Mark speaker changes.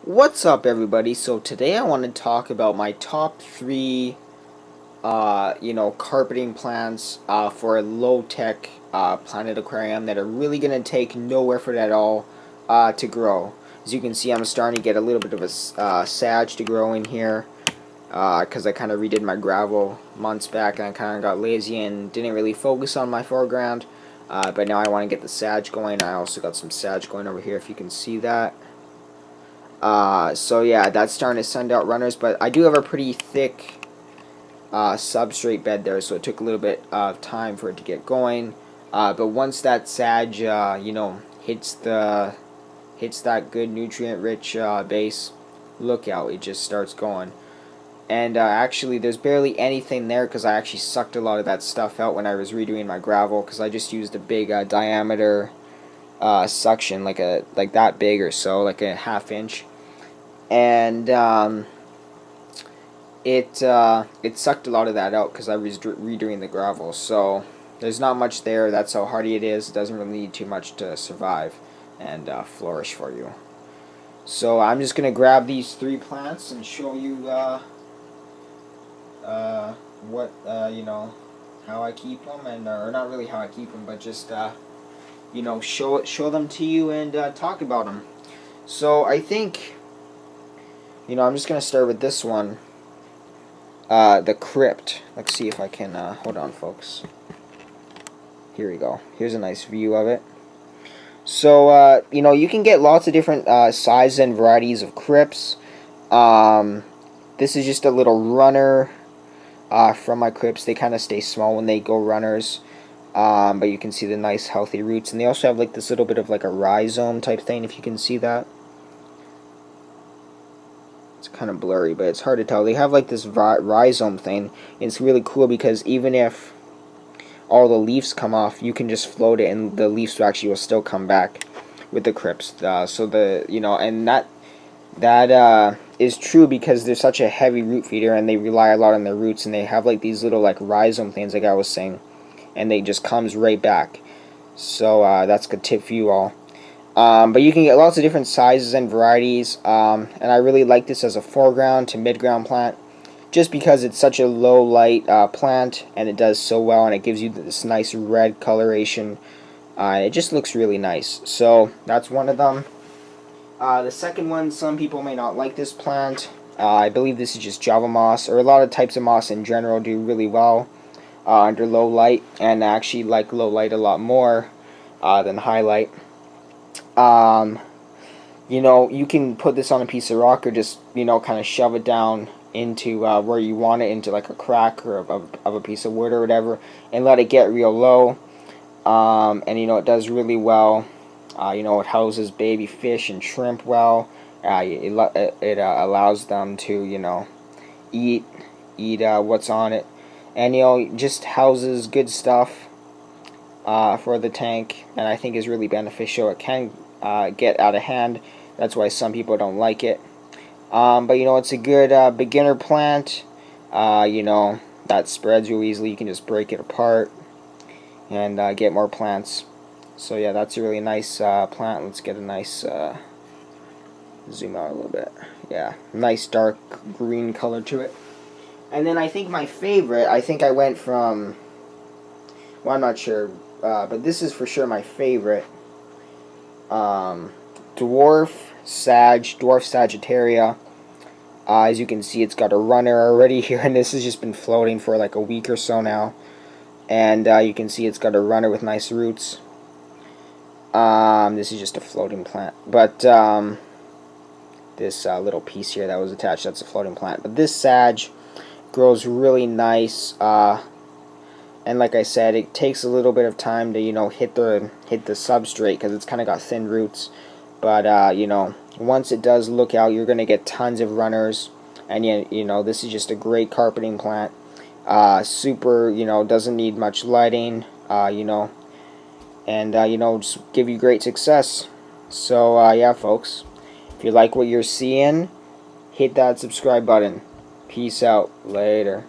Speaker 1: What's up, everybody? So today I want to talk about my top three, carpeting plants for a low-tech planet aquarium that are really gonna take no effort at all to grow. As you can see, I'm starting to get a little bit of a sag to grow in here because I kind of redid my gravel months back and I kind of got lazy and didn't really focus on my foreground. But now I want to get the sag going. I also got some sag going over here, if you can see that. So yeah, that's starting to send out runners, but I do have a pretty thick substrate bed there, so it took a little bit of time for it to get going. But once that sag, hits that good nutrient-rich base, look out, it just starts going. And actually, there's barely anything there because I actually sucked a lot of that stuff out when I was redoing my gravel because I just used a big diameter suction, like that big or so, like a ½ inch, and it sucked a lot of that out because I was redoing the gravel. So there's not much there. That's how hardy it is. It doesn't really need too much to survive and flourish for you. So I'm just gonna grab these three plants and show you what how I keep them, and or not really how I keep them, but just show them to you and talk about them. So I think I'm just gonna start with this one, the crypt. Let's see if I can hold on, folks. Here we go. Here's a nice view of it. So you can get lots of different sizes and varieties of crypts. This is just a little runner from my crypts. They kind of stay small when they go runners. But you can see the nice healthy roots, and they also have like this little bit of like a rhizome type thing, if you can see that. It's kind of blurry, but it's hard to tell. They have like this rhizome thing. It's really cool because even if all the leaves come off, you can just float it and the leaves actually will still come back with the crypts. So and that is true because they're such a heavy root feeder and they rely a lot on their roots, and they have like these little like rhizome things, like I was saying, and they just comes right back. So that's a good tip for you all. But you can get lots of different sizes and varieties, and I really like this as a foreground to midground plant, just because it's such a low light plant, and it does so well, and it gives you this nice red coloration. It just looks really nice. So that's one of them. The second one, some people may not like this plant. I believe this is just Java moss, or a lot of types of moss in general do really well under low light, and I actually like low light a lot more than high light. You can put this on a piece of rock, or just kind of shove it down into where you want it, into like a crack or of a piece of wood or whatever, and let it get real low. And it does really well. It houses baby fish and shrimp well. It allows them to eat what's on it, and just houses good stuff for the tank, and I think is really beneficial. It can get out of hand. That's why some people don't like it. But it's a good beginner plant. That spreads real easily. You can just break it apart and get more plants. So yeah, that's a really nice plant. Let's get a nice zoom out a little bit. Yeah, nice dark green color to it. And then I think my favorite, I think I went from, well, I'm not sure, but this is for sure my favorite. Dwarf Sagittaria. As you can see, it's got a runner already here, and this has just been floating for like a week or so now. And you can see it's got a runner with nice roots. This is just a floating plant, but this little piece here that was attached, that's a floating plant. But this sag grows really nice, and like I said, it takes a little bit of time to hit the substrate because it's kind of got thin roots. But once it does look out, you're gonna get tons of runners, and this is just a great carpeting plant. Super, doesn't need much lighting, and just give you great success. So yeah, folks, if you like what you're seeing, hit that subscribe button. Peace out. Later.